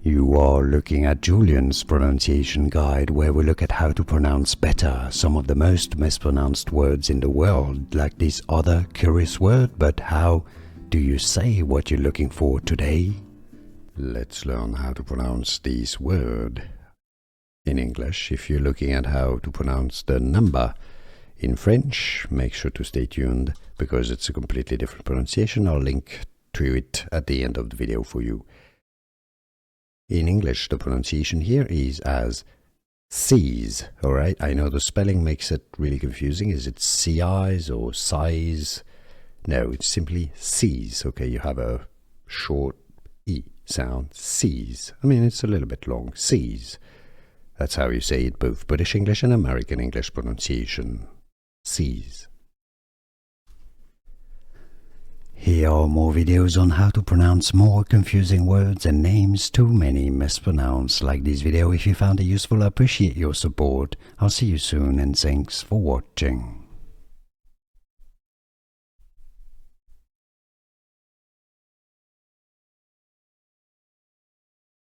You are looking at Julian's pronunciation guide, where we look at how to pronounce better some of the most mispronounced words in the world, like this other curious word. But how do you say what you're looking for today? Let's learn how to pronounce this word. In English, if you're looking at how to pronounce the number, in French, make sure to stay tuned because it's a completely different pronunciation. I'll link to it at the end of the video for you. In English, the pronunciation here is as sees, alright? I know the spelling makes it really confusing. Is it size or size? No, it's simply sees, okay? You have a short E sound, sees. I mean, it's a little bit long, sees. That's how you say it, both British English and American English pronunciation. Sees. Here are more videos on how to pronounce more confusing words and names too many mispronounced. Like this video if you found it useful. I appreciate your support. I'll see you soon and thanks for watching.